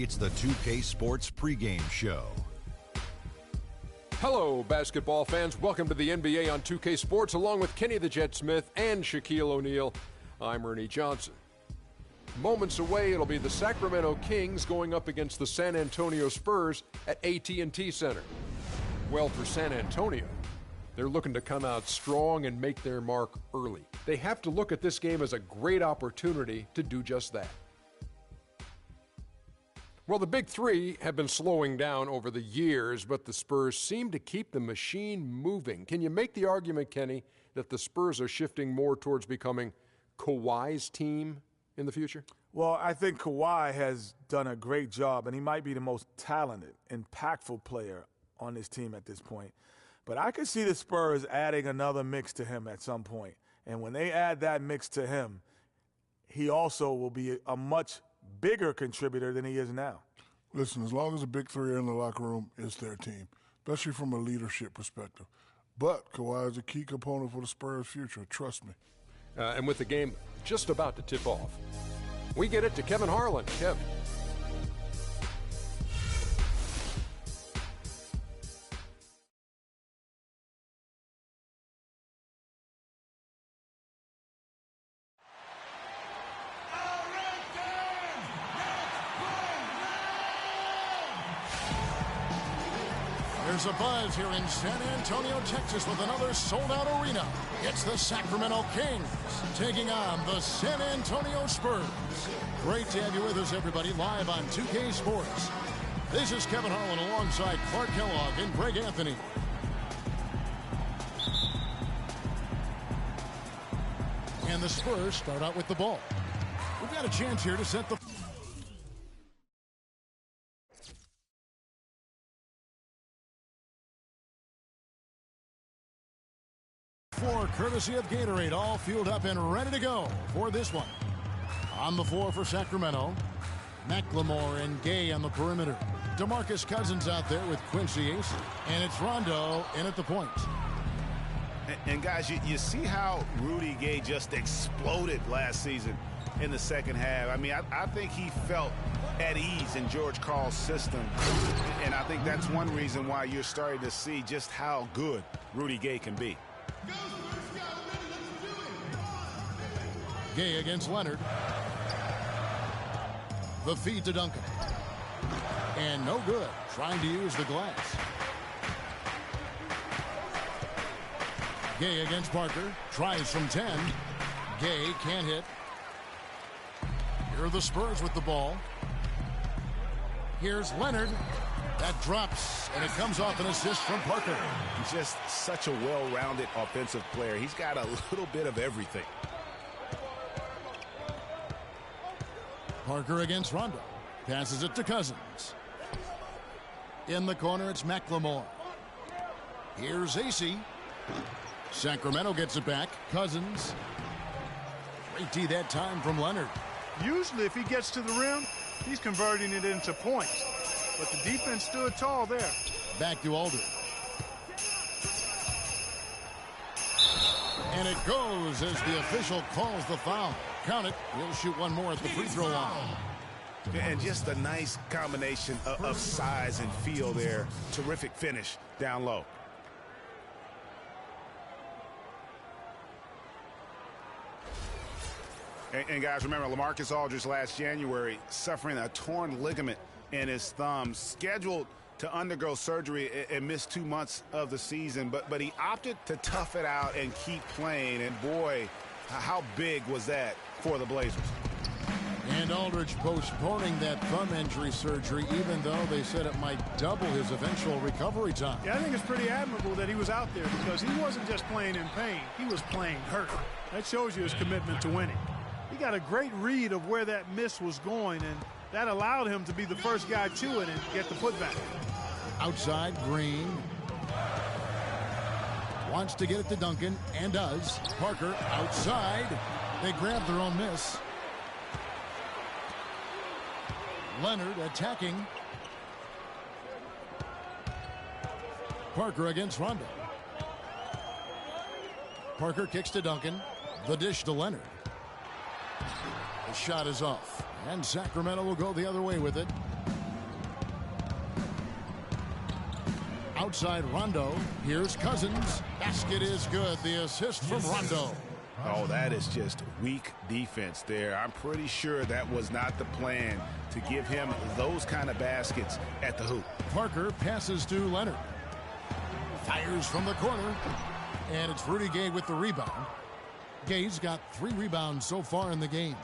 It's the 2K Sports pregame show. Hello, basketball fans. Welcome to the NBA on 2K Sports, along with Kenny the Jet Smith and Shaquille O'Neal. I'm Ernie Johnson. Moments away, it'll be the Sacramento Kings going up against the San Antonio Spurs at AT&T Center. Well, for San Antonio, they're looking to come out strong and make their mark early. They have to look at this game as a great opportunity to do just that. Well, the big three have been slowing down over the years, but the Spurs seem to keep the machine moving. Can you make the argument, Kenny, that the Spurs are shifting more towards becoming Kawhi's team in the future? Well, I think Kawhi has done a great job, and he might be the most talented, impactful player on this team at this point. But I could see the Spurs adding another mix to him at some point. And when they add that mix to him, he also will be a much bigger contributor than he is now. Listen, as long as the big three are in the locker room, it's their team, especially from a leadership perspective. But Kawhi is a key component for the Spurs' future, trust me. And with the game just about to tip off, we get it to Kevin Harlan. Kev. There's a buzz here in San Antonio, Texas with another sold-out arena. It's the Sacramento Kings taking on the San Antonio Spurs. Great to have you with us, everybody, live on 2K Sports. This is Kevin Harlan alongside Clark Kellogg and Greg Anthony. And the Spurs start out with the ball. We've got a chance here to set the... floor courtesy of Gatorade, all fueled up and ready to go for this one. On the floor for Sacramento, McLemore and Gay on the perimeter. DeMarcus Cousins out there with Quincy Ace, and it's Rondo in at the point. And guys, you see how Rudy Gay just exploded last season in the second half. I mean, I think he felt at ease in George Karl's system, and I think that's one reason why you're starting to see just how good Rudy Gay can be. Gay against Leonard. The feed to Duncan. And no good. Trying to use the glass. Gay against Parker. Tries from 10. Gay can't hit. Here are the Spurs with the ball. Here's Leonard. That drops, and it comes off an assist from Parker. He's just such a well-rounded offensive player. He's got a little bit of everything. Parker against Rondo. Passes it to Cousins. In the corner, it's McLemore. Here's AC. Sacramento gets it back. Cousins. Great D that time from Leonard. Usually, if he gets to the rim, he's converting it into points. But the defense stood tall there. Back to Aldridge. And it goes as the official calls the foul. Count it. We'll shoot one more at the free throw line. And just a nice combination of size and feel there. Terrific finish down low. And guys, remember, LaMarcus Aldridge last January suffering a torn ligament in his thumb, scheduled to undergo surgery and miss 2 months of the season, but he opted to tough it out and keep playing. And boy, how big was that for the Blazers? And Aldridge postponing that thumb injury surgery, even though they said it might double his eventual recovery time. Yeah, I think it's pretty admirable that he was out there because he wasn't just playing in pain. He was playing hurt. That shows you his commitment to winning. He got a great read of where that miss was going, and that allowed him to be the first guy to it and get the putback. Outside, Green wants to get it to Duncan and does. Parker outside. They grab their own miss. Leonard attacking. Parker against Rondo. Parker kicks to Duncan. The dish to Leonard. The shot is off. And Sacramento will go the other way with it. Outside Rondo. Here's Cousins. Basket is good. The assist from Rondo. Oh, that is just weak defense there. I'm pretty sure that was not the plan to give him those kind of baskets at the hoop. Parker passes to Leonard. Fires from the corner. And it's Rudy Gay with the rebound. Gay's got 3 rebounds so far in the game.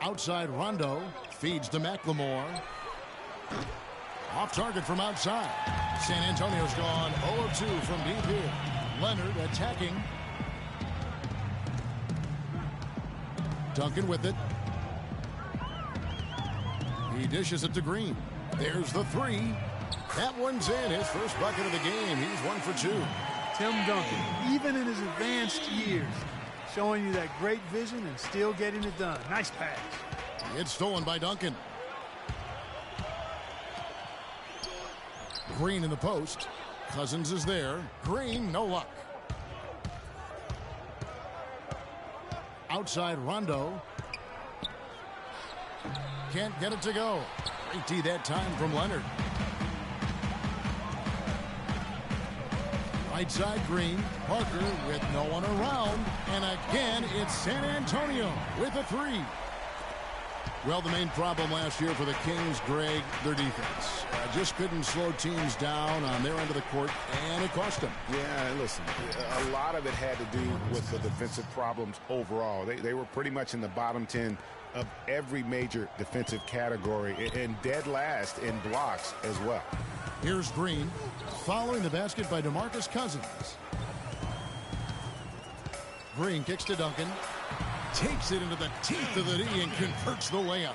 Outside Rondo. Feeds to McLemore. Off target from outside. San Antonio's gone 0 of 2 from deep here. Leonard attacking. Duncan with it. He dishes it to Green. There's the 3. That one's in. His first bucket of the game. He's 1 for 2. Tim Duncan, even in his advanced years, showing you that great vision and still getting it done. Nice pass. It's stolen by Duncan. Green in the post. Cousins is there. Green, no luck. Outside Rondo. Can't get it to go. Great D that time from Leonard. Right side Green. Parker with no one around. And again, it's San Antonio with a 3. Well, the main problem last year for the Kings, Greg, their defense. Just couldn't slow teams down on their end of the court, and it cost them. Yeah, listen, a lot of it had to do with the defensive problems overall. They were pretty much in the bottom 10 of every major defensive category, and dead last in blocks as well. Here's Green, following the basket by DeMarcus Cousins. Green kicks to Duncan. Takes it into the teeth of the D and converts the layup.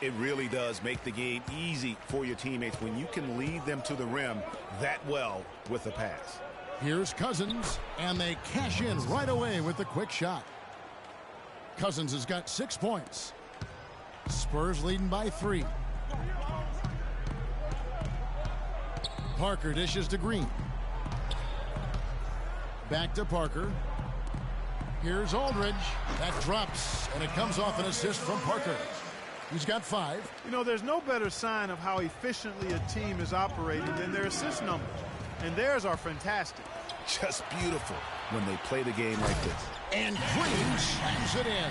It really does make the game easy for your teammates when you can lead them to the rim that well with a pass. Here's Cousins, and they cash in right away with the quick shot. Cousins has got 6 points. Spurs leading by 3. Parker dishes to Green. Back to Parker. Here's Aldridge. That drops, and it comes off an assist from Parker. He's got 5. You know, there's no better sign of how efficiently a team is operating than their assist numbers. And theirs are fantastic. Just beautiful when they play the game like this. And Green slams it in.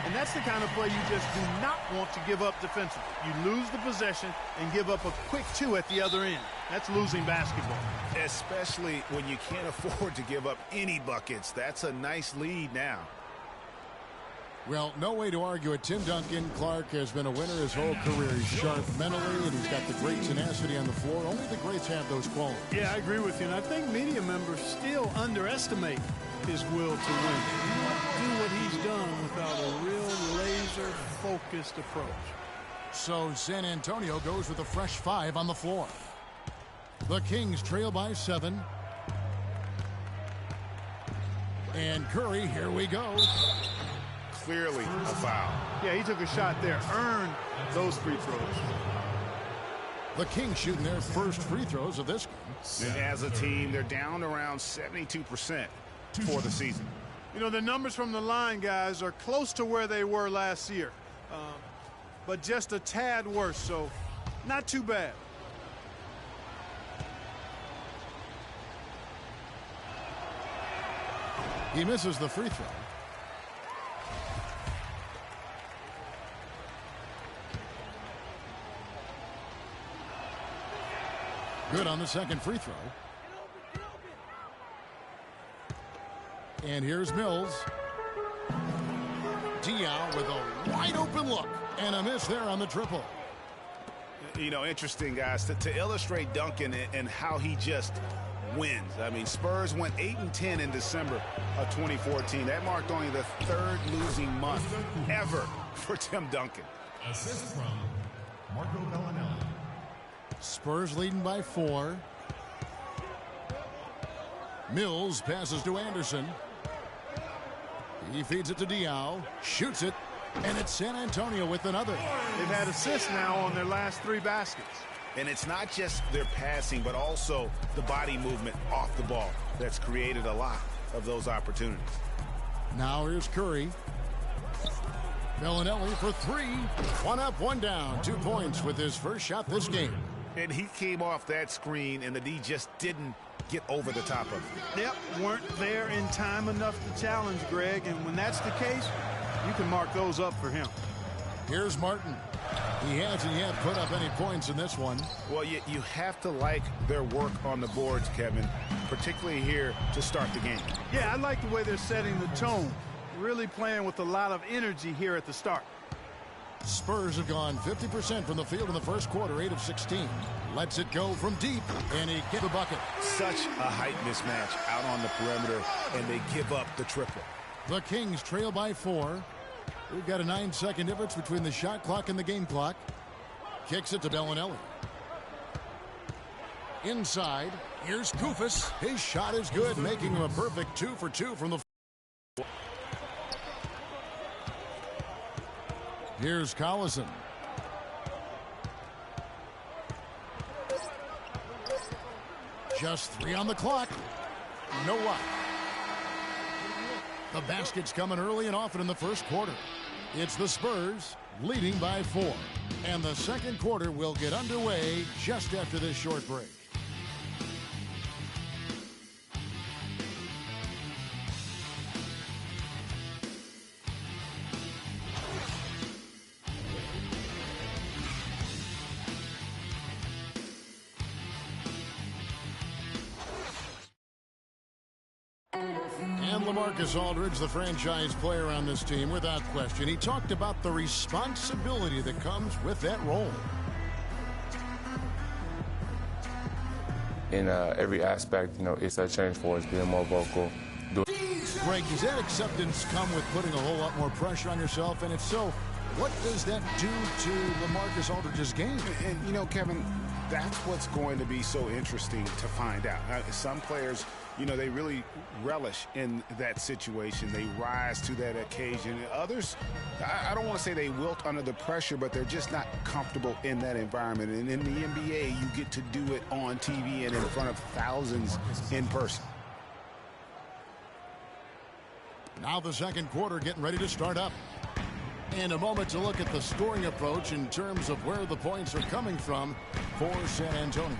And that's the kind of play you just do not want to give up defensively. You lose the possession and give up a quick 2 at the other end. That's losing basketball. Especially when you can't afford to give up any buckets. That's a nice lead now. Well, no way to argue it. Tim Duncan, Clark, has been a winner his whole career. He's sharp mentally, and he's got the great tenacity on the floor. Only the greats have those qualities. Yeah, I agree with you. And I think media members still underestimate his will to win. He won't do what he's done without a real laser-focused approach. So San Antonio goes with a fresh 5 on the floor. The Kings trail by 7. And Curry, here we go. Clearly a foul. Yeah, he took a shot there. Earned those free throws. The Kings shooting their first free throws of this game. And as a team, they're down around 72% for the season. You know, the numbers from the line, guys, are close to where they were last year. But just a tad worse, so not too bad. He misses the free throw. Good on the second free throw. And here's Mills. Diaw with a wide open look and a miss there on the triple. You know, interesting, guys, to illustrate Duncan and how he just wins. I mean, Spurs went 8-10 in December of 2014. That marked only the 3rd losing month ever for Tim Duncan. Assist from Marco Bellinelli. Spurs leading by 4. Mills passes to Anderson. He feeds it to Diaw, shoots it, and it's San Antonio with another. They've had assists now on their last 3 baskets. And it's not just their passing, but also the body movement off the ball that's created a lot of those opportunities. Now here's Curry. Bellinelli for 3. 1 up, 1 down. 2 points with his first shot this game. And he came off that screen, and the D just didn't get over the top of it. Yep, weren't there in time enough to challenge Greg, and when that's the case, you can mark those up for him. Here's Martin. He hasn't yet put up any points in this one. Well, you have to like their work on the boards, Kevin, particularly here to start the game. Yeah, I like the way they're setting the tone. Really playing with a lot of energy here at the start. Spurs have gone 50% from the field in the first quarter, 8 of 16. Lets it go from deep, and he gets the bucket. Such a height mismatch out on the perimeter, and they give up the triple. The Kings trail by 4. We've got a 9-second difference between the shot clock and the game clock. Kicks it to Bellinelli. Inside, here's Koufos. His shot is good, making him a perfect 2 for 2 from the floor. Here's Collison. Just 3 on the clock. No luck. The basket's coming early and often in the first quarter. It's the Spurs leading by 4. And the second quarter will get underway just after this short break. And LaMarcus Aldridge, the franchise player on this team, without question. He talked about the responsibility that comes with that role. In every aspect, it's a change for us, being more vocal. Greg, does that acceptance come with putting a whole lot more pressure on yourself? And if so, what does that do to LaMarcus Aldridge's game? And Kevin, that's what's going to be so interesting to find out. Some players, they really relish in that situation. They rise to that occasion. And others, I don't want to say they wilt under the pressure, but they're just not comfortable in that environment. And in the NBA, you get to do it on TV and in front of thousands in person. Now the second quarter getting ready to start up. And a moment to look at the scoring approach in terms of where the points are coming from for San Antonio.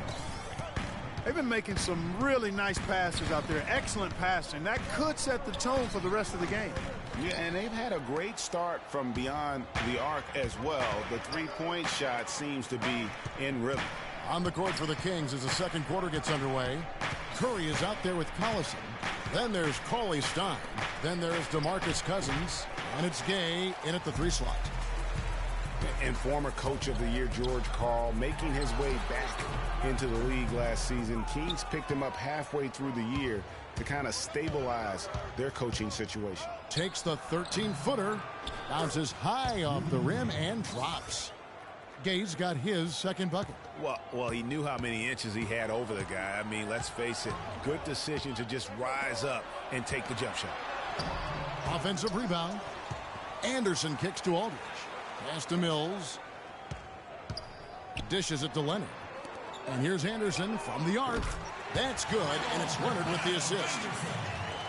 They've been making some really nice passes out there. Excellent passing. That could set the tone for the rest of the game. Yeah, and they've had a great start from beyond the arc as well. The three-point shot seems to be in rhythm. On the court for the Kings as the second quarter gets underway. Curry is out there with Collison. Then there's Cauley Stein. Then there's DeMarcus Cousins. And it's Gay in at the 3 slot. And former coach of the year, George Karl, making his way back into the league last season. Kings picked him up halfway through the year to kind of stabilize their coaching situation. Takes the 13-footer, bounces high off the rim and drops. Gay's got his second bucket. Well, he knew how many inches he had over the guy. I mean, let's face it, good decision to just rise up and take the jump shot. Offensive rebound. Anderson kicks to Aldridge. Pass to Mills. Dishes it to Leonard. And here's Anderson from the arc. That's good, and it's Leonard with the assist.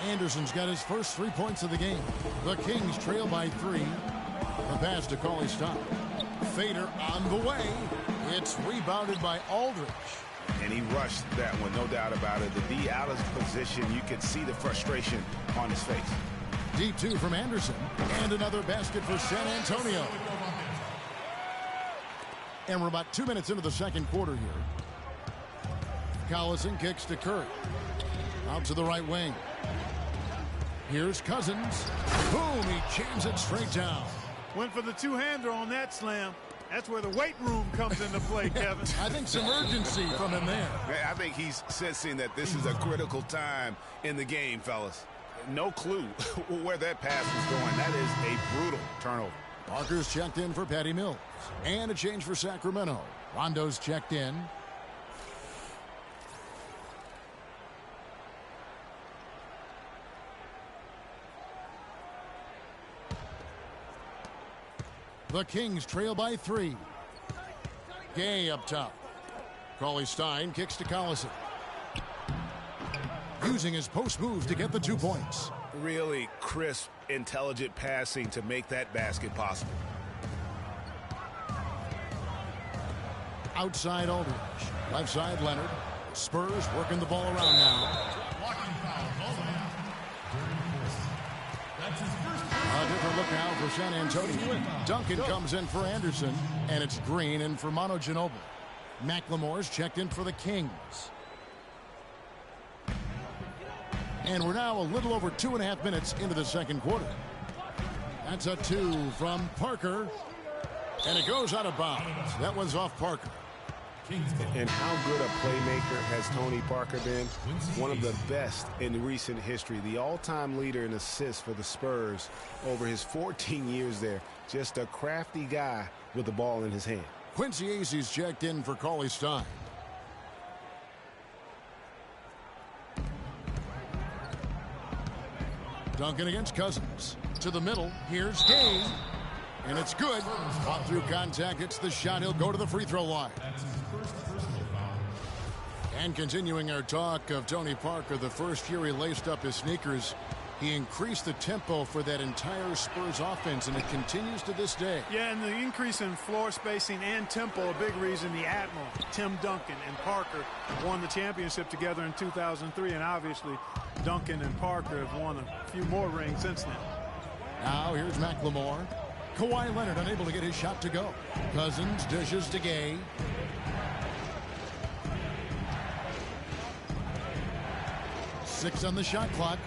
Anderson's got his first 3 points of the game. The Kings trail by 3. The pass to Cauley Stein. Fader on the way. It's rebounded by Aldridge. And he rushed that one, no doubt about it. The D out of position, you could see the frustration on his face. D2 from Anderson. And another basket for San Antonio. And we're about 2 minutes into the second quarter here. Collison kicks to Curry. Out to the right wing. Here's Cousins. Boom, he jams it straight down. Went for the two-hander on that slam. That's where the weight room comes into play, Kevin. I think some urgency from him there. I think he's sensing that this is a critical time in the game, fellas. No clue where that pass was going. That is a brutal turnover. Parker's checked in for Patty Mills. And a change for Sacramento. Rondo's checked in. The Kings trail by 3. Gay up top. Cauley Stein kicks to Collison. Using his post move to get the 2 points. Really crisp, intelligent passing to make that basket possible. Outside Aldridge. Left side Leonard. Spurs working the ball around now. Blocking foul called on him. That's his first. A different look now for San Antonio. Duncan comes in for Anderson, and it's Green in for Manu Ginobili. McLemore's checked in for the Kings. And we're now a little over 2.5 minutes into the second quarter. That's a 2 from Parker. And it goes out of bounds. That one's off Parker. And how good a playmaker has Tony Parker been? One of the best in recent history. The all-time leader in assists for the Spurs over his 14 years there. Just a crafty guy with the ball in his hand. Quincy Acy's checked in for Cauley Stein. Duncan against Cousins. To the middle. Here's Gay. And it's good. Fought through contact. It's the shot. He'll go to the free throw line. That's his first personal foul. And continuing our talk of Tony Parker, the first year he laced up his sneakers, he increased the tempo for that entire Spurs offense, and it continues to this day. Yeah, and the increase in floor spacing and tempo, a big reason the Admiral, Tim Duncan, and Parker won the championship together in 2003, and obviously Duncan and Parker have won a few more rings since then. Now here's McLemore. Kawhi Leonard unable to get his shot to go. Cousins dishes to Gay. Six on the shot clock.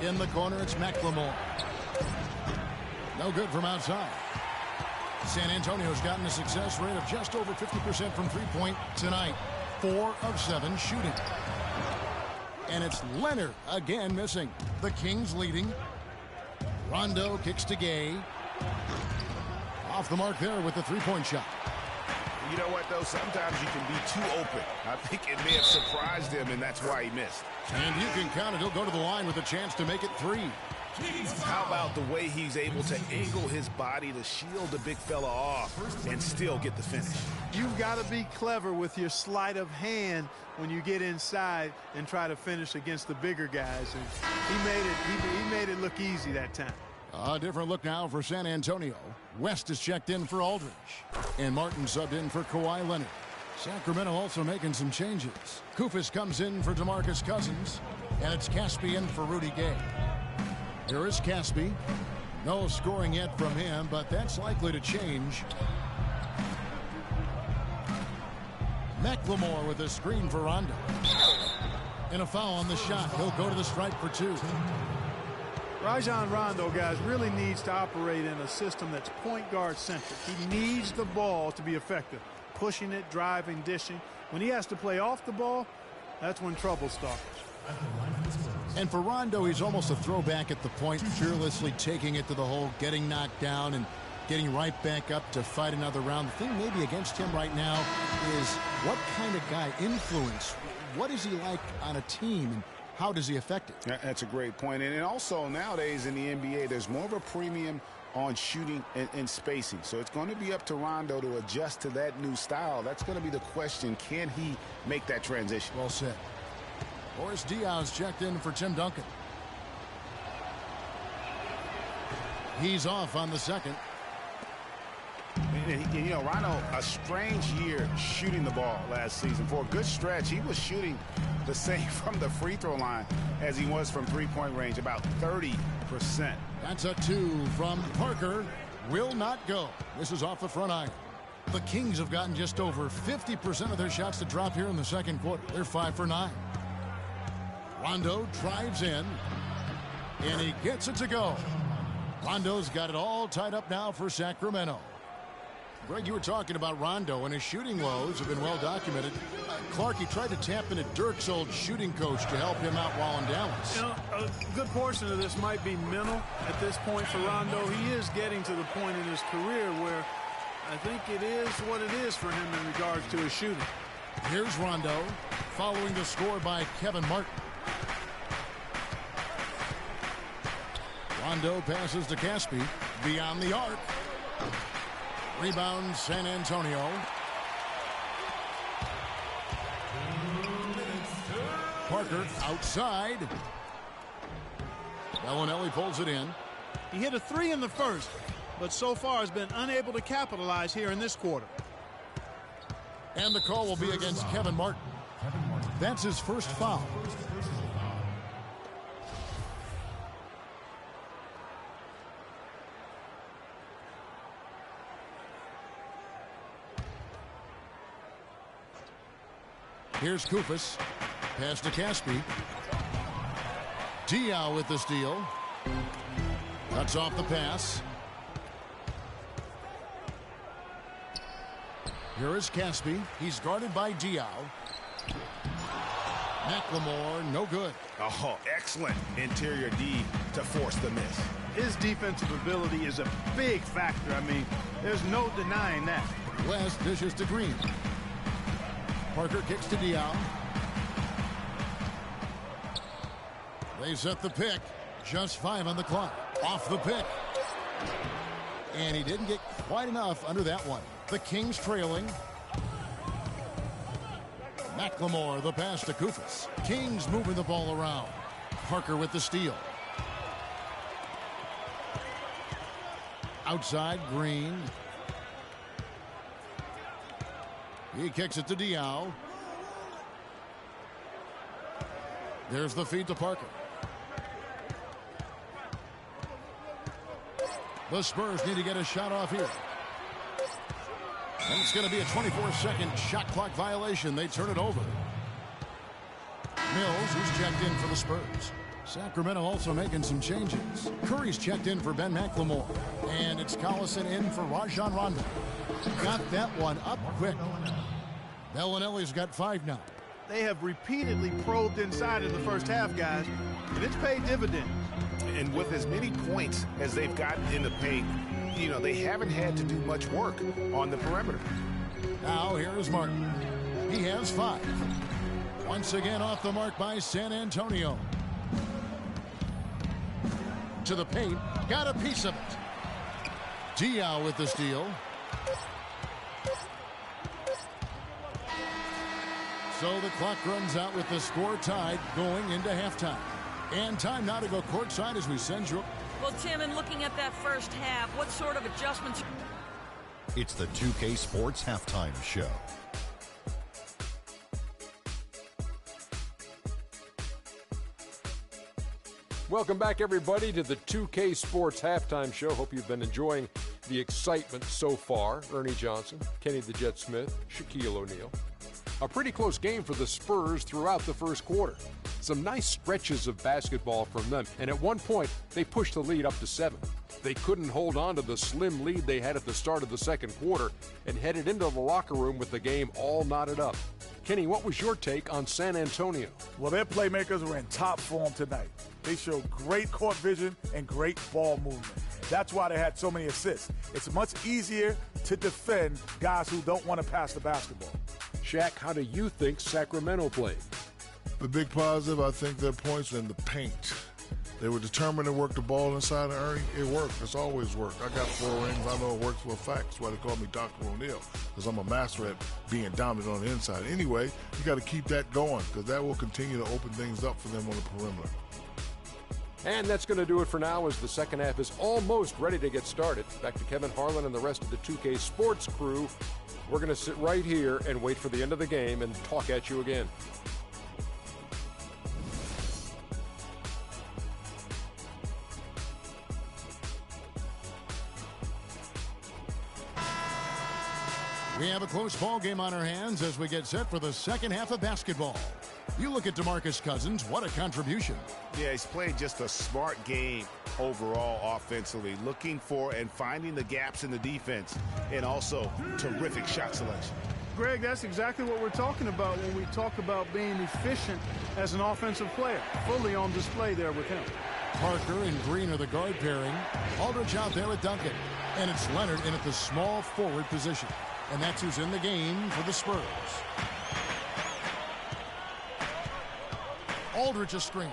In the corner, it's McLemore. No good from outside. San Antonio's gotten a success rate of just over 50% from three-point tonight. 4 of 7 shooting. And it's Leonard again missing. The Kings leading. Rondo kicks to Gay. Off the mark there with the three-point shot. You know what, though? Sometimes you can be too open. I think it may have surprised him, and that's why he missed. And you can count it. He'll go to the line with a chance to make it 3. How about the way he's able to angle his body to shield the big fella off and still get the finish? You've got to be clever with your sleight of hand when you get inside and try to finish against the bigger guys. And he made it look easy that time. A different look now for San Antonio. West is checked in for Aldridge. And Martin subbed in for Kawhi Leonard. Sacramento also making some changes. Koufos comes in for DeMarcus Cousins. And it's Caspi in for Rudy Gay. Here is Caspi. No scoring yet from him, but that's likely to change. McLemore with a screen for Rondo. And a foul on the shot. He'll go to the stripe for 2. Rajon Rondo, guys, really needs to operate in a system that's point guard centric. He needs the ball to be effective. Pushing it, driving, dishing. When he has to play off the ball, that's when trouble starts. And for Rondo, he's almost a throwback at the point, fearlessly taking it to the hole, getting knocked down, and getting right back up to fight another round. The thing maybe against him right now is what kind of guy, influence, what is he like on a team, and how does he affect it? That's a great point. And also nowadays in the NBA, there's more of a premium on shooting and spacing. So it's going to be up to Rondo to adjust to that new style. That's going to be the question. Can he make that transition? Well said. Boris Diaz checked in for Tim Duncan. He's off on the second. And, you know, Rondo, a strange year shooting the ball last season. For a good stretch, he was shooting the same from the free throw line as he was from three-point range, about 30%. That's a 2 from Parker. Will not go. This is off the front iron. The Kings have gotten just over 50% of their shots to drop here in the second quarter. They're 5 for 9. Rondo drives in, and he gets it to go. Rondo's got it all tied up now for Sacramento. Greg, you were talking about Rondo, and his shooting woes have been well documented. Clark, he tried to tap into Dirk's old shooting coach to help him out while in Dallas. You know, a good portion of this might be mental at this point for Rondo. He is getting to the point in his career where I think it is what it is for him in regards to his shooting. Here's Rondo, following the score by Kevin Martin. Rondo passes to Caspi, beyond the arc. Rebound, San Antonio. Parker outside. Bellinelli pulls it in. He hit a 3 in the first, but so far has been unable to capitalize here in this quarter. And the call will be against Kevin Martin. That's his first foul. Here's Kufis. Pass to Caspi. Diaw with the steal. Cuts off the pass. Here is Caspi. He's guarded by Diaw. McLemore, no good. Oh, excellent interior D to force the miss. His defensive ability is a big factor. I mean, there's no denying that. West dishes to Green. Parker kicks to Diaw. They set the pick. Just 5 on the clock. Off the pick. And he didn't get quite enough under that one. The Kings trailing. McLemore, the pass to Kufis. Kings moving the ball around. Parker with the steal. Outside, Green. He kicks it to Diaw. There's the feed to Parker. The Spurs need to get a shot off here. And it's going to be a 24-second shot clock violation. They turn it over. Mills, who's checked in for the Spurs. Sacramento also making some changes. Curry's checked in for Ben McLemore. And it's Collison in for Rajon Rondo. Got that one up quick. Bellinelli's got 5 now. They have repeatedly probed inside in the first half, guys, and it's paid dividends. And with as many points as they've gotten in the paint, you know, they haven't had to do much work on the perimeter. Now here's Martin. He has 5. Once again off the mark by San Antonio. To the paint. Got a piece of it. Diaw with the steal. So the clock runs out with the score tied going into halftime. And time now to go courtside as we send you. Well, Tim, in looking at that first half, what sort of adjustments? It's the 2K Sports Halftime Show. Welcome back, everybody, to the 2K Sports Halftime Show. Hope you've been enjoying the excitement so far. Ernie Johnson, Kenny the Jet Smith, Shaquille O'Neal. A pretty close game for the Spurs throughout the first quarter. Some nice stretches of basketball from them, and at one point, they pushed the lead up to 7. They couldn't hold on to the slim lead they had at the start of the second quarter and headed into the locker room with the game all knotted up. Kenny, what was your take on San Antonio? Well, their playmakers were in top form tonight. They showed great court vision and great ball movement. That's why they had so many assists. It's much easier to defend guys who don't want to pass the basketball. Shaq, how do you think Sacramento played? The big positive, I think their points were in the paint. They were determined to work the ball inside of Ernie. It worked. It's always worked. I got 4 rings. I know it works for a fact. That's why they call me Dr. O'Neal, because I'm a master at being dominant on the inside. Anyway, you got to keep that going, because that will continue to open things up for them on the perimeter. And that's going to do it for now as the second half is almost ready to get started. Back to Kevin Harlan and the rest of the 2K Sports crew. We're going to sit right here and wait for the end of the game and talk at you again. We have a close ball game on our hands as we get set for the second half of basketball. You look at DeMarcus Cousins, what a contribution. Yeah, he's played just a smart game overall offensively, looking for and finding the gaps in the defense, and also terrific shot selection. Greg, that's exactly what we're talking about when we talk about being efficient as an offensive player. Fully on display there with him. Parker and Green are the guard pairing. Aldridge out there with Duncan. And it's Leonard in at the small forward position. And that's who's in the game for the Spurs. Aldridge a screen.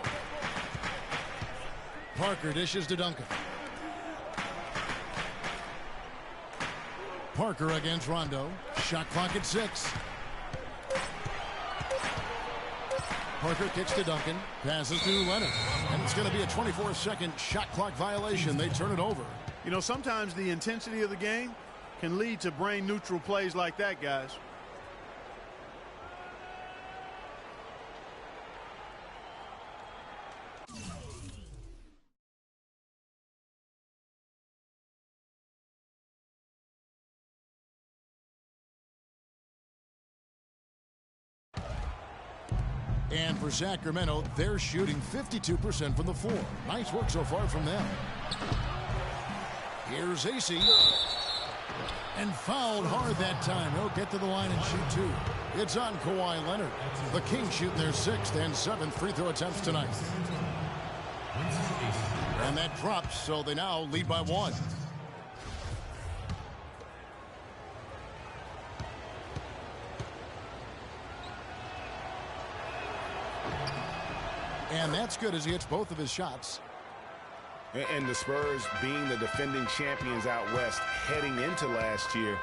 Parker dishes to Duncan. Parker against Rondo. Shot clock at 6. Parker kicks to Duncan. Passes to Leonard. And it's going to be a 24-second shot clock violation. They turn it over. You know, sometimes the intensity of the game can lead to brain-neutral plays like that, guys. And for Sacramento, they're shooting 52% from the floor. Nice work so far from them. Here's AC. And fouled hard that time. He'll get to the line and shoot two. It's on Kawhi Leonard. The Kings shooting their 6th and 7th free throw attempts tonight. And that drops, so they now lead by 1. And that's good as he hits both of his shots. And the Spurs being the defending champions out west heading into last year,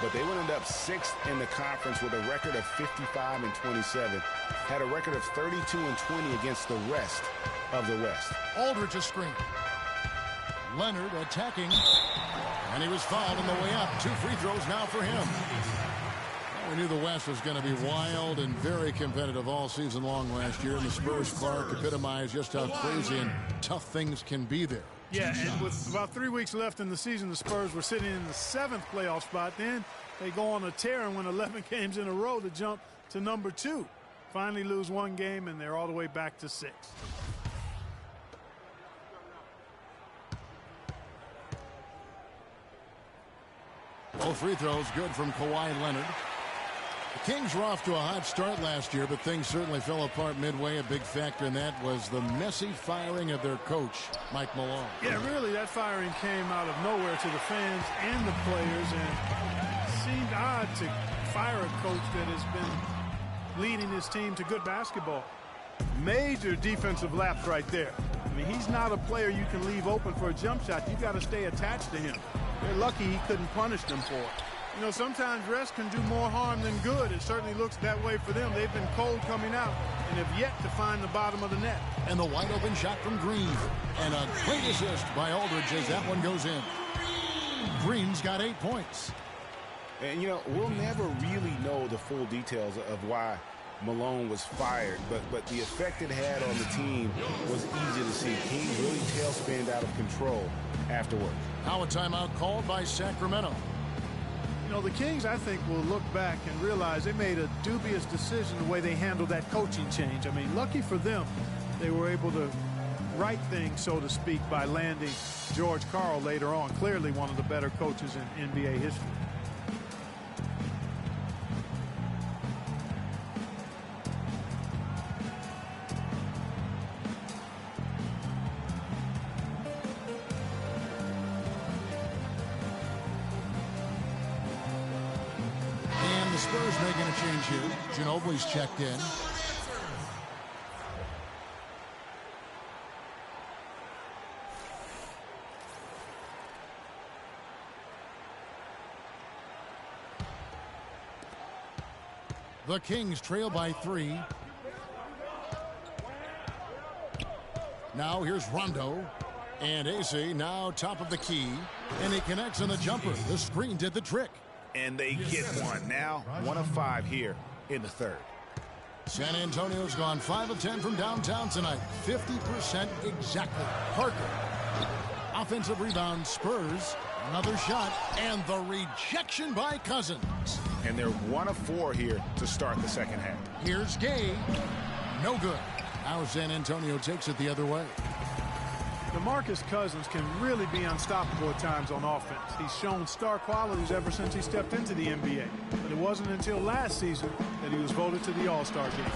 but they would end up 6th in the conference with a record of 55-27. Had a record of 32-20 against the rest of the West. Aldridge a screen. Leonard attacking. And he was fouled on the way up. 2 free throws now for him. We knew the West was going to be wild and very competitive all season long last year. And the Spurs Park epitomized just how crazy and tough things can be there. Yeah, and with about 3 weeks left in the season, the Spurs were sitting in the 7th playoff spot. Then they go on a tear and win 11 games in a row to jump to number 2. Finally lose 1 game, and they're all the way back to 6. Both free throws good from Kawhi Leonard. The Kings were off to a hot start last year, but things certainly fell apart midway. A big factor in that was the messy firing of their coach, Mike Malone. Yeah, really, that firing came out of nowhere to the fans and the players, and it seemed odd to fire a coach that has been leading his team to good basketball. Major defensive lapse right there. I mean, he's not a player you can leave open for a jump shot. You got to stay attached to him. They're lucky he couldn't punish them for it. You know, sometimes rest can do more harm than good. It certainly looks that way for them. They've been cold coming out and have yet to find the bottom of the net. And the wide open shot from Green. And a great assist by Aldridge as that one goes in. Green's got 8 points. And, you know, we'll never really know the full details of why Malone was fired, but the effect it had on the team was easy to see. Kings really tailspinned out of control afterward. Now a timeout called by Sacramento. You know, the Kings, I think, will look back and realize they made a dubious decision the way they handled that coaching change. I mean, lucky for them, they were able to right things, so to speak, by landing George Karl later on. Clearly one of the better coaches in NBA history. Spurs making a change here. Ginobili's checked in. The Kings trail by 3. Now here's Rondo. And AC now top of the key. And he connects on the jumper. The screen did the trick. And they get one. Now 1 of 5 here in the 3rd. San Antonio's gone 5 of 10 from downtown tonight. 50% exactly. Parker. Offensive rebound. Spurs. Another shot. And the rejection by Cousins. And they're 1 of 4 here to start the second half. Here's Gay. No good. Now San Antonio takes it the other way. DeMarcus Cousins can really be unstoppable at times on offense. He's shown star qualities ever since he stepped into the NBA. But it wasn't until last season that he was voted to the All-Star game.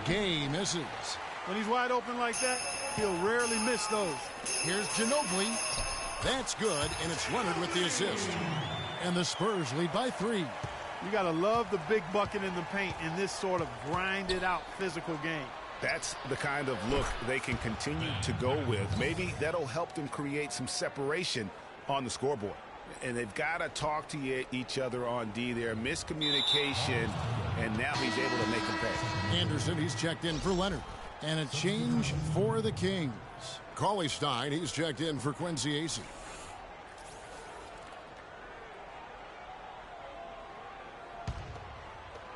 Gay misses. When he's wide open like that, he'll rarely miss those. Here's Ginobili. That's good, and it's Leonard with the assist. And the Spurs lead by 3. You got to love the big bucket in the paint in this sort of grinded-out physical game. That's the kind of look they can continue to go with. Maybe that'll help them create some separation on the scoreboard. And they've got to talk to each other on D there. Miscommunication, and now he's able to make them pay. Anderson, he's checked in for Leonard. And a change for the Kings. Cauley Stein, he's checked in for Quincy Acey.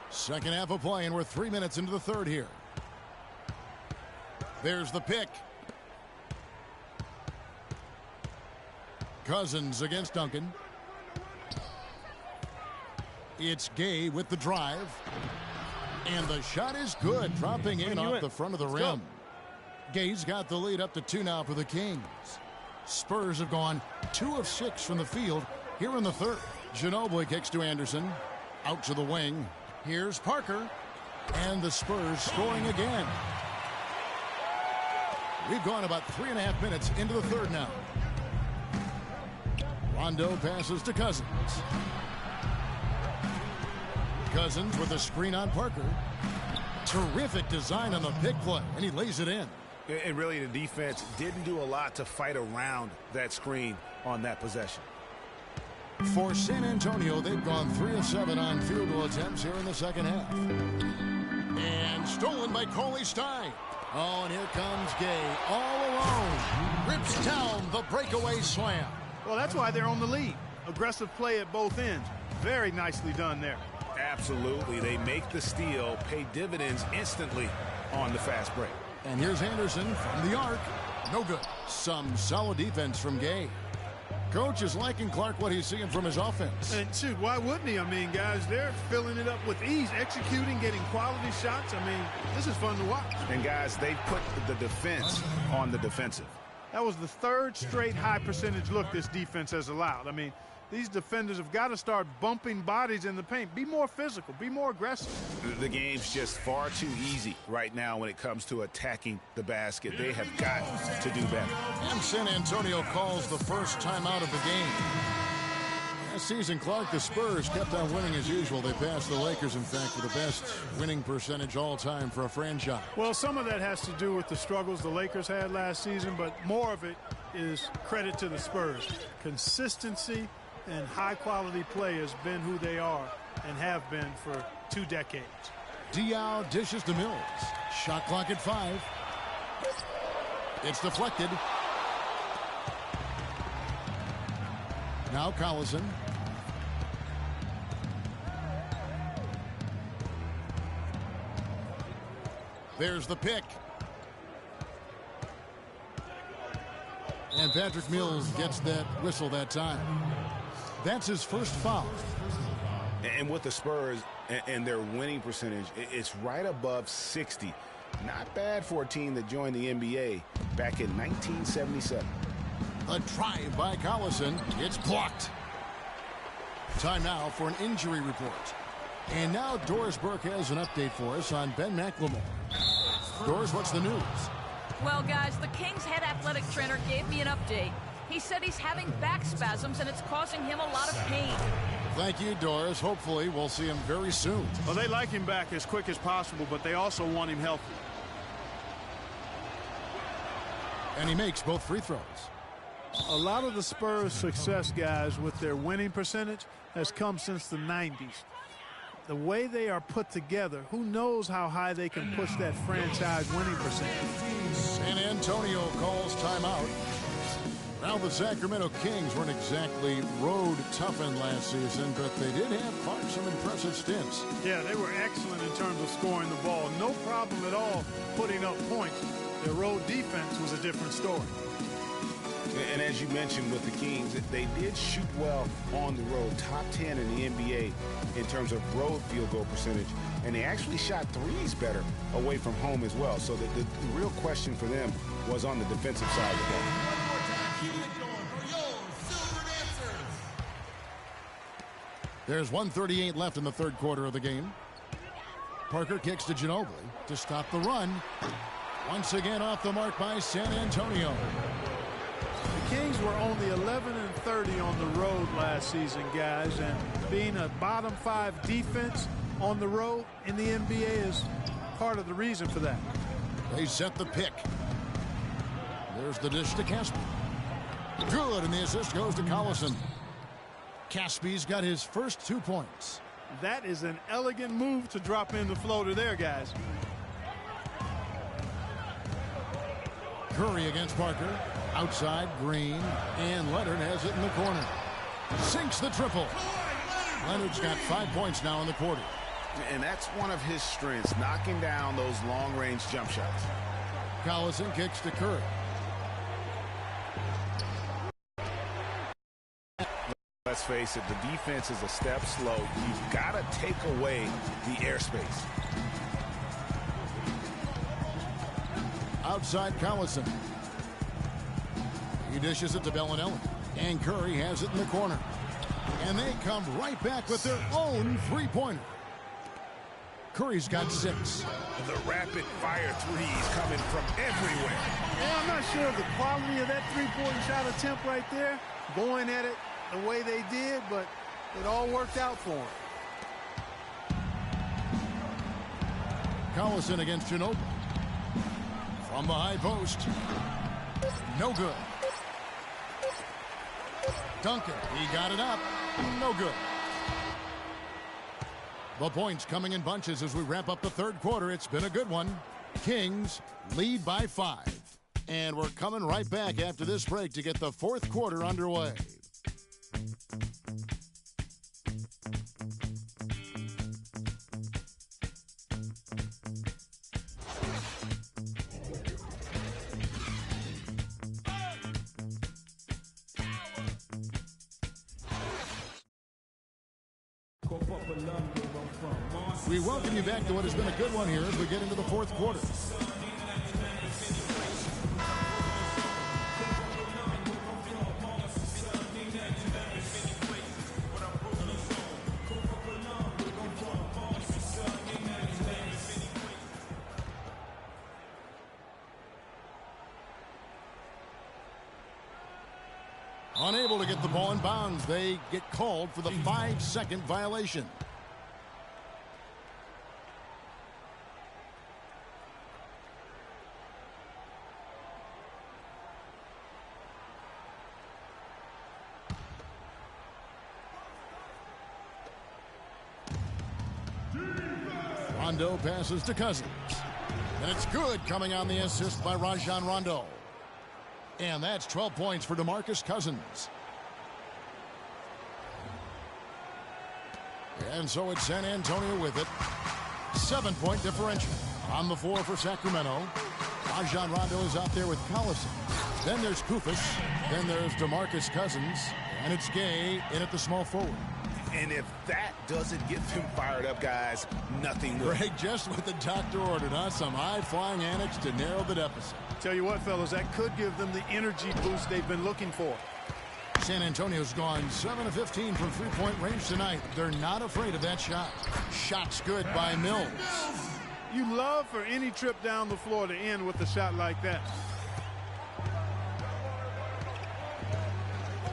Second half of play, and we're 3 minutes into the 3rd here. There's the pick. Cousins against Duncan. It's Gay with the drive. And the shot is good, dropping in off the front of the rim. Gay's got the lead up to 2 now for the Kings. Spurs have gone 2 of 6 from the field here in the third. Ginobili kicks to Anderson. Out to the wing. Here's Parker. And the Spurs scoring again. We've gone about 3.5 minutes into the third now. Rondo passes to Cousins. Cousins with a screen on Parker. Terrific design on the pick play, and he lays it in. And really, the defense didn't do a lot to fight around that screen on that possession. For San Antonio, they've gone 3 of 7 on field goal attempts here in the second half. And stolen by Cauley Stein. Oh, and here comes Gay all alone. Rips down the breakaway slam. Well, that's why they're on the lead. Aggressive play at both ends. Very nicely done there. Absolutely. They make the steal, pay dividends instantly on the fast break. And here's Anderson from the arc. No good. Some solid defense from Gay. Coach is liking Clark what he's seeing from his offense. And shoot, why wouldn't he? I mean, guys, they're filling it up with ease, executing, getting quality shots. I mean, this is fun to watch. And guys, they've put the defense on the defensive. That was the 3rd straight high percentage look this defense has allowed. I mean, these defenders have got to start bumping bodies in the paint. Be more physical. Be more aggressive. The game's just far too easy right now when it comes to attacking the basket. They have got to do better. And San Antonio calls the first timeout of the game. Last season, Clark, the Spurs kept on winning as usual. They passed the Lakers, in fact, for the best winning percentage all time for a franchise. Well, some of that has to do with the struggles the Lakers had last season, but more of it is credit to the Spurs. Consistency and high-quality play has been who they are and have been for 2 decades. Diaw dishes to Mills. Shot clock at 5. It's deflected. Now Collison. There's the pick. And Patrick Mills gets that whistle that time. That's his first foul. And with the Spurs and their winning percentage, it's right above 60. Not bad for a team that joined the NBA back in 1977. A drive by Collison. It's blocked. Time now for an injury report. And now Doris Burke has an update for us on Ben McLemore. Doris, what's the news? Well, guys, the Kings head athletic trainer gave me an update. He said he's having back spasms and it's causing him a lot of pain. Thank you, Doris. Hopefully we'll see him very soon. Well, they like him back as quick as possible, but they also want him healthy. And he makes both free throws. A lot of the Spurs' success, guys, with their winning percentage has come since the 90s. The way they are put together, who knows how high they can push that franchise winning percentage. San Antonio calls timeout. Now the Sacramento Kings weren't exactly road toughened last season, but they did have Clark some impressive stints. Yeah, they were excellent in terms of scoring the ball. No problem at all putting up points. Their road defense was a different story. And as you mentioned with the Kings, they did shoot well on the road, top 10 in the NBA in terms of road field goal percentage. And they actually shot threes better away from home as well. So the real question for them was on the defensive side of the ball. There's 1:38 left in the third quarter of the game. Parker kicks to Ginobili to stop the run. Once again off the mark by San Antonio. The Kings were only 11-30 on the road last season, guys, and being a bottom 5 defense on the road in the NBA is part of the reason for that. They set the pick. There's the dish to Caspi. Good, and the assist goes to Collison. Caspi's got his first 2 points. That is an elegant move to drop in the floater there, guys. Curry against Parker. Outside, Green, and Leonard has it in the corner. Sinks the triple. Leonard's got 5 points now in the quarter. And that's one of his strengths, knocking down those long-range jump shots. Collison kicks to Curry. Let's face it, the defense is a step slow. You've got to take away the airspace. outside Collison. He dishes it to Bellinelli. And Curry has it in the corner. And they come right back with their own three-pointer. Curry's got 6. The rapid-fire threes coming from everywhere. Yeah, I'm not sure of the quality of that three-point shot attempt right there, going at it the way they did, but it all worked out for him. Collison against Ginobili. From the high post. No good. Duncan, he got it up. No good. The points coming in bunches as we wrap up the third quarter. It's been a good one. Kings lead by 5. And we're coming right back after this break to get the fourth quarter underway. We welcome you back to what has been a good one here as we get into the fourth quarter. Unable to get the ball in bounds. They get called for the 5-second violation. Rondo passes to Cousins. And it's good, coming on the assist by Rajon Rondo. And that's 12 points for DeMarcus Cousins. And so it's San Antonio with it. 7-point differential. On the floor for Sacramento. Rajon Rondo is out there with Collison. Then there's Kufis. Then there's DeMarcus Cousins. And it's Gay in at the small forward. And if that doesn't get them fired up, guys, nothing will. Greg, just what the doctor ordered, huh? Some high-flying antics to narrow the deficit. Tell you what, fellas, that could give them the energy boost they've been looking for. San Antonio's gone 7 of 15 from three-point range tonight. They're not afraid of that shot. Shot's good by Mills. You love for any trip down the floor to end with a shot like that.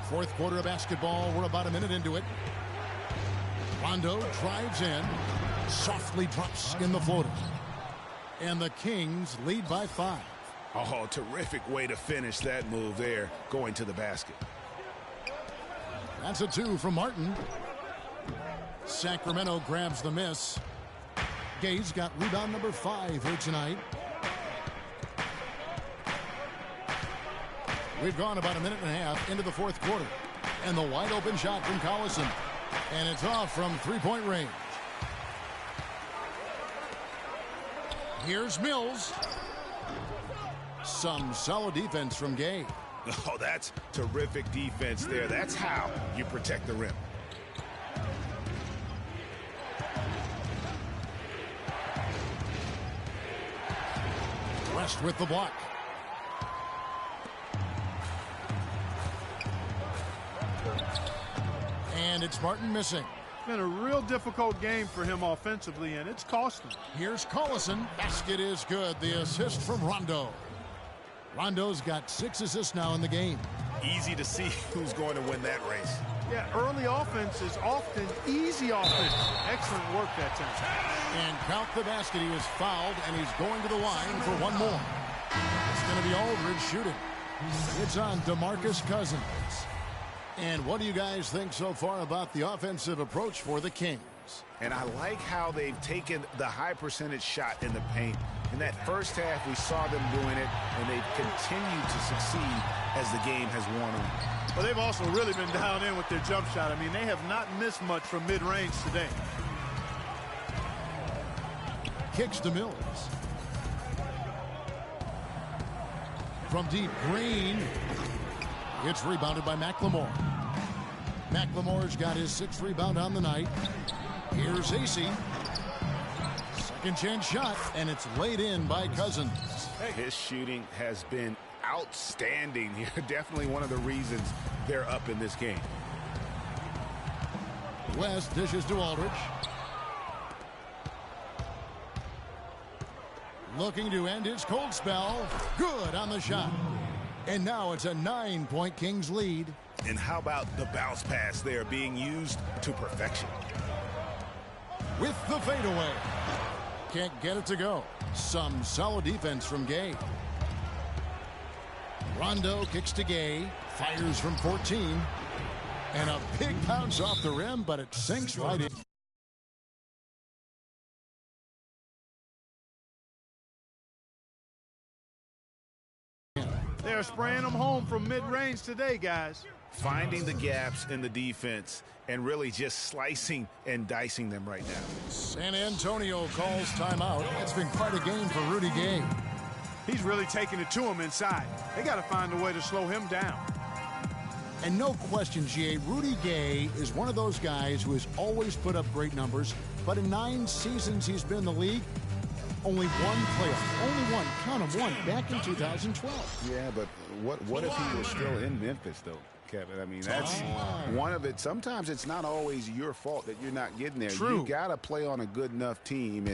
Fourth quarter of basketball. We're about a minute into it. Rondo drives in, softly drops in the floater. And the Kings lead by 5. Oh, terrific way to finish that move there, going to the basket. That's a 2 from Martin. Sacramento grabs the miss. Gay's got rebound number 5 here tonight. We've gone about a minute and a half into the fourth quarter. And the wide open shot from Collison. And it's off from three-point range. Here's Mills. Some solid defense from Gay. Oh, that's terrific defense there. That's how you protect the rim. West with the block. And it's Martin missing. It's been a real difficult game for him offensively, and it's cost him. Here's Collison. Basket is good. The assist from Rondo. Rondo's got 6 assists now in the game. Easy to see who's going to win that race. Yeah, early offense is often easy offense. Excellent work that time. And count the basket. He was fouled, and he's going to the line for one more. It's going to be Aldridge shooting. It's on DeMarcus Cousins. And what do you guys think so far about the offensive approach for the Kings? And I like how they've taken the high percentage shot in the paint. In that first half, we saw them doing it, and they've continued to succeed as the game has worn on. Well, they've also really been down in with their jump shot. I mean, they have not missed much from mid-range today. Kicks to Mills. From deep, Green. It's rebounded by McLemore. McLemore's got his 6th rebound on the night. Here's AC. Second chance shot, and it's laid in by Cousins. His shooting has been outstanding here. Definitely one of the reasons they're up in this game. West dishes to Aldridge. Looking to end his cold spell. Good on the shot. And now it's a 9-point Kings lead. And how about the bounce pass there being used to perfection? With the fadeaway. Can't get it to go. Some solid defense from Gay. Rondo kicks to Gay. Fires from 14. And a big bounce off the rim, but it sinks right in. They're spraying them home from mid-range today, guys. Finding the gaps in the defense and really just slicing and dicing them right now. San Antonio calls timeout. It's been quite a game for Rudy Gay. He's really taking it to him inside. They got to find a way to slow him down. And no question, GA, Rudy Gay is one of those guys who has always put up great numbers, but in 9 seasons he's been in the league, only one playoff. Only one. Count him, one. Back in 2012. Yeah, but what if he was still in Memphis, though, Kevin? I mean, that's one of it. Sometimes it's not always your fault that you're not getting there. True. You got to play on a good enough team,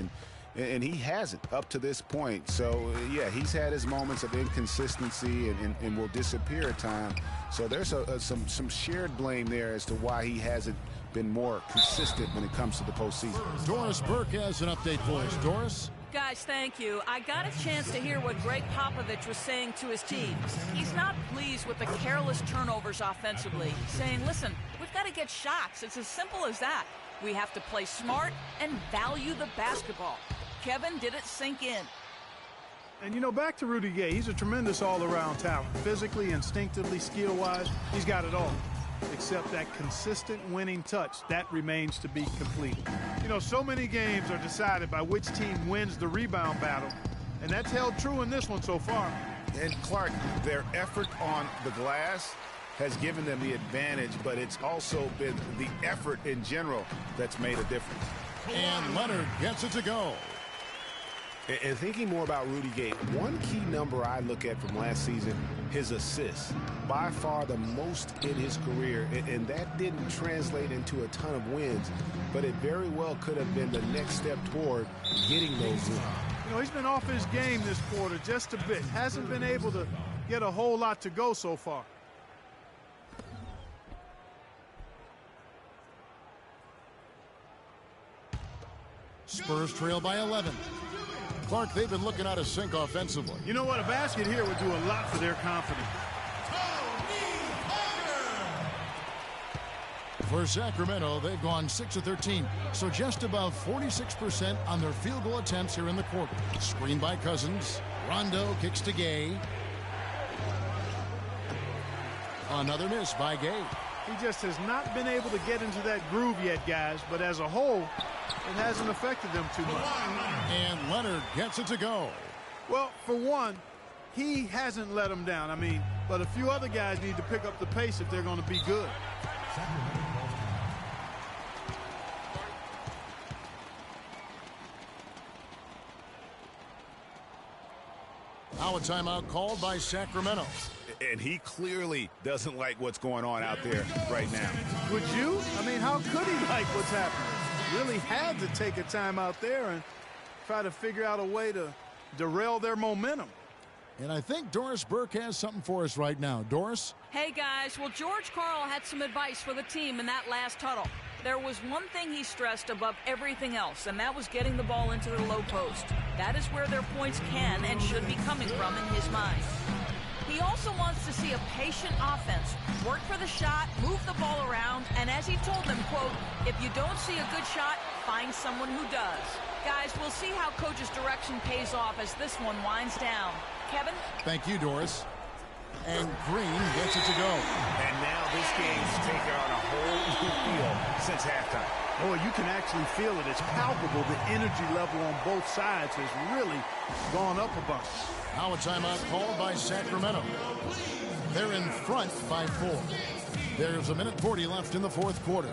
and he hasn't up to this point. So, yeah, he's had his moments of inconsistency and will disappear at times. So there's some shared blame there as to why he hasn't been more consistent when it comes to the postseason. Doris Burke has an update for us. Doris? Guys, thank you. I got a chance to hear what Greg Popovich was saying to his team. He's not pleased with the careless turnovers offensively, saying, listen, we've got to get shots. It's as simple as that. We have to play smart and value the basketball. Kevin, did it sink in? And, you know, back to Rudy Gay, he's a tremendous all-around talent. Physically, instinctively, skill-wise, he's got it all. Except that consistent winning touch, that remains to be complete. You know, so many games are decided by which team wins the rebound battle, and that's held true in this one so far. And, Clark, their effort on the glass has given them the advantage, but it's also been the effort in general that's made a difference. And Leonard gets it to go. And thinking more about Rudy Gay, one key number I look at from last season, his assists. By far the most in his career, and that didn't translate into a ton of wins, but it very well could have been the next step toward getting those wins. You know, he's been off his game this quarter just a bit. Hasn't been able to get a whole lot to go so far. Spurs trail by 11. Clark, they've been looking out of sync offensively. You know what? A basket here would do a lot for their confidence. For Sacramento, they've gone 6 of 13, so just above 46% on their field goal attempts here in the quarter. Screen by Cousins. Rondo kicks to Gay. Another miss by Gay. He just has not been able to get into that groove yet, guys, but as a whole, it hasn't affected them too much. And Leonard gets it to go. Well, for one, he hasn't let them down. I mean, but a few other guys need to pick up the pace if they're going to be good. Now a timeout called by Sacramento. And he clearly doesn't like what's going on out there right now. Would you? I mean, how could he like what's happening? Really had to take a time out there and try to figure out a way to derail their momentum. And I think Doris Burke has something for us right now. Doris? Hey, guys. Well, George Karl had some advice for the team in that last huddle. There was one thing he stressed above everything else, and that was getting the ball into the low post. That is where their points can and should be coming from in his mind. He also wants to see a patient offense, work for the shot, move the ball around, and as he told them, quote, if you don't see a good shot, find someone who does. Guys, we'll see how Coach's direction pays off as this one winds down. Kevin? Thank you, Doris. And Green gets it to go. And now this game's taken on a whole new feel since halftime. Boy, you can actually feel it. It's palpable. The energy level on both sides has really gone up a bunch. Now a timeout called by Sacramento. They're in front by 4. There's 1:40 left in the fourth quarter.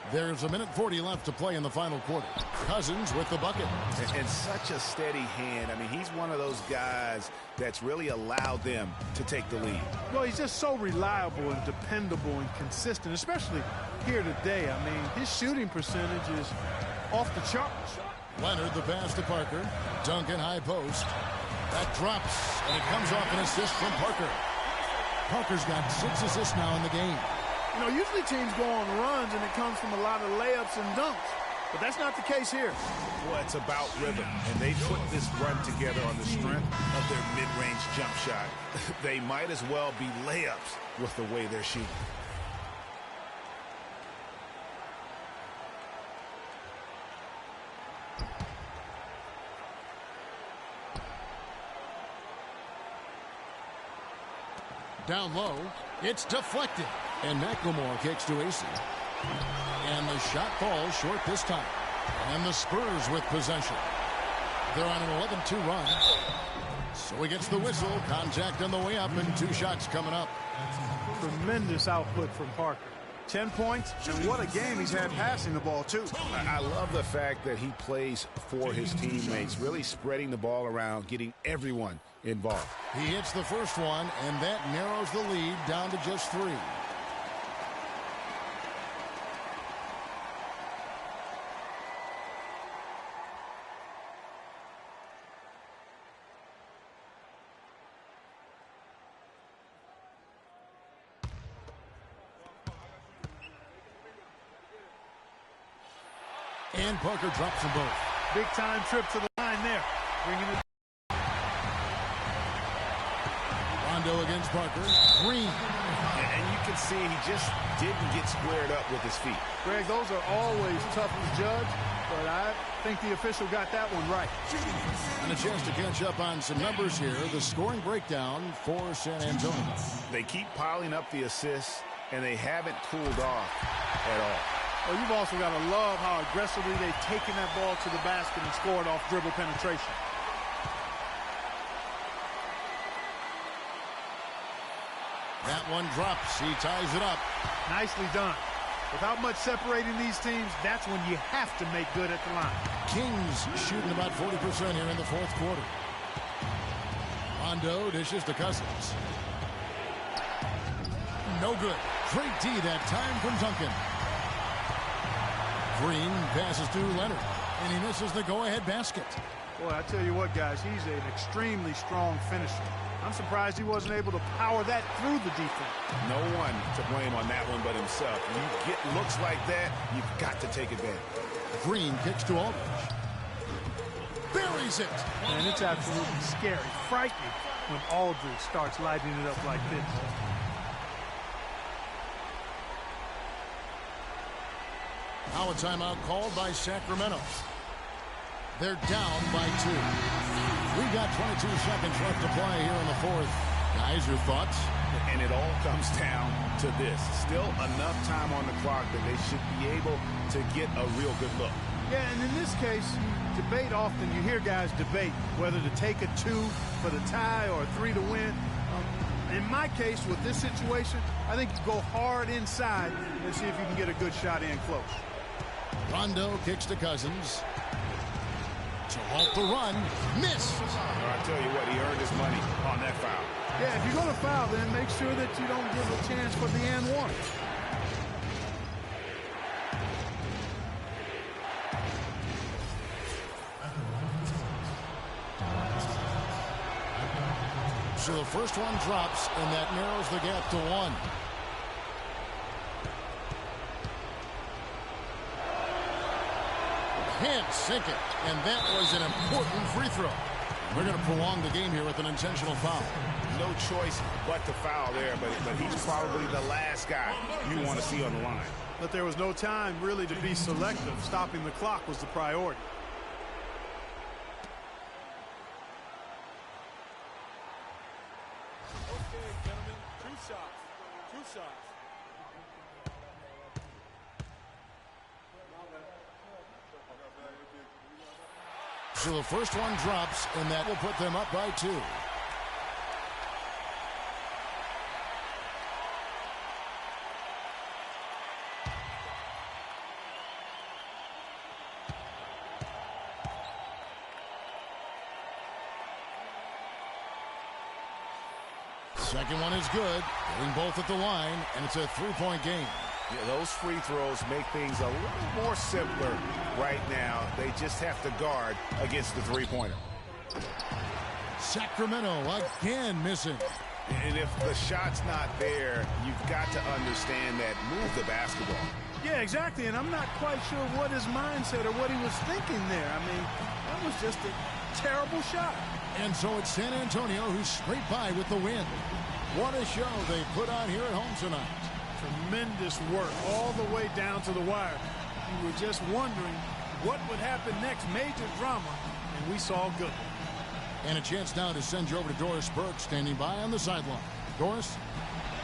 There's a minute 40 left to play in the final quarter. Cousins with the bucket. And such a steady hand. I mean, he's one of those guys that's really allowed them to take the lead. Well, he's just so reliable and dependable and consistent, especially here today. I mean, his shooting percentage is off the charts. Leonard, the pass to Parker. Duncan, high post. That drops, and it comes off an assist from Parker. Parker's got 6 assists now in the game. You know, usually teams go on runs, and it comes from a lot of layups and dunks. But that's not the case here. Well, it's about rhythm, and they put this run together on the strength of their mid-range jump shot. They might as well be layups with the way they're shooting. Down low, it's deflected. And McLemore kicks to AC. And the shot falls short this time. And the Spurs with possession. They're on an 11-2 run. So he gets the whistle. Contact on the way up, and 2 shots coming up. Tremendous output from Parker. 10 points, and what a game he's had passing the ball, too. I love the fact that he plays for his teammates, really spreading the ball around, getting everyone involved. He hits the first one, and that narrows the lead down to just 3. And Parker drops them both. Big time trip to the line there. Bringing it. Rondo against Parker. Green. And you can see he just didn't get squared up with his feet. Greg, those are always tough to judge, but I think the official got that one right. And a chance to catch up on some numbers here. The scoring breakdown for San Antonio. They keep piling up the assists, and they haven't cooled off at all. Well, you've also got to love how aggressively they've taken that ball to the basket and scored off dribble penetration. That one drops. He ties it up. Nicely done. Without much separating these teams, that's when you have to make good at the line. Kings shooting about 40% here in the fourth quarter. Rondo dishes to Cousins. No good. Great D that time from Duncan. Green passes to Leonard, and he misses the go-ahead basket. Boy, I tell you what, guys, he's an extremely strong finisher. I'm surprised he wasn't able to power that through the defense. No one to blame on that one but himself. When you get looks like that, you've got to take advantage. Green kicks to Aldridge. Buries it. And it's absolutely scary, frightening when Aldridge starts lighting it up like this. Now a timeout called by Sacramento. They're down by 2. We've got 22 seconds left to play here in the fourth. Guys, your thoughts? And it all comes down to this. Still enough time on the clock that they should be able to get a real good look. Yeah, and in this case, you debate often. You hear guys debate whether to take a 2 for the tie or a 3 to win. In my case, with this situation, I think you go hard inside and see if you can get a good shot in close. Rondo kicks to Cousins. To halt the run. Miss. I tell you what, he earned his money on that foul. Yeah, if you're going to foul, then make sure that you don't give a chance for the and one. So the first one drops, and that narrows the gap to 1. Can't sink it, and that was an important free throw. We're going to prolong the game here with an intentional foul. No choice but to foul there, but he's probably the last guy you want to see on the line. But there was no time really to be selective. Stopping the clock was the priority. Okay, gentlemen, 2 shots. 2 shots. So the first one drops, and that will put them up by 2. Second one is good. Getting both at the line, and it's a three-point game. Yeah, those free throws make things a little more simpler right now. They just have to guard against the three-pointer. Sacramento again missing. And if the shot's not there, you've got to understand that. Move the basketball. Yeah, exactly, and I'm not quite sure what his mindset or what he was thinking there. I mean, that was just a terrible shot. And so it's San Antonio who's scraped by with the win. What a show they put on here at home tonight. Tremendous work all the way down to the wire. You were just wondering what would happen next. Major drama, and we saw good. And a chance now to send you over to Doris Burke, standing by on the sideline. Doris?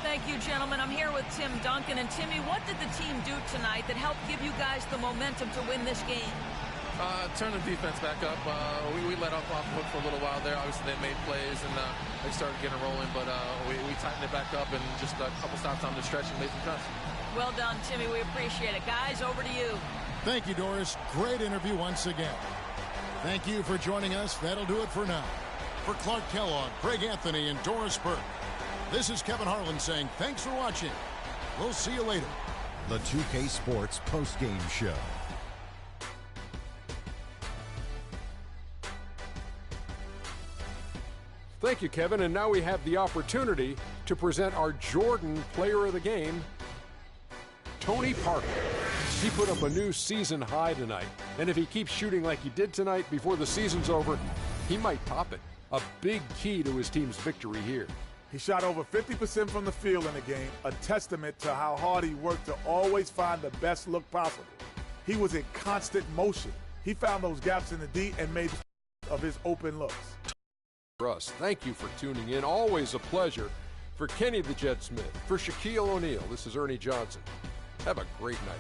Thank you, gentlemen. I'm here with Tim Duncan. And Timmy, what did the team do tonight that helped give you guys the momentum to win this game? Turn the defense back up. We let off the hook for a little while there. Obviously, they made plays, and they started getting rolling. But we tightened it back up, and just a couple stops on the stretch and made some shots. Well done, Timmy. We appreciate it. Guys, over to you. Thank you, Doris. Great interview once again. Thank you for joining us. That'll do it for now. For Clark Kellogg, Greg Anthony, and Doris Burke, this is Kevin Harlan saying thanks for watching. We'll see you later. The 2K Sports postgame show. Thank you, Kevin. And now we have the opportunity to present our Jordan Player of the Game, Tony Parker. He put up a new season high tonight. And if he keeps shooting like he did tonight before the season's over, he might top it. A big key to his team's victory here. He shot over 50% from the field in the game, a testament to how hard he worked to always find the best look possible. He was in constant motion. He found those gaps in the D and made of his open looks. Russ, thank you for tuning in. Always a pleasure. For Kenny the Jet Smith, for Shaquille O'Neal, this is Ernie Johnson. Have a great night.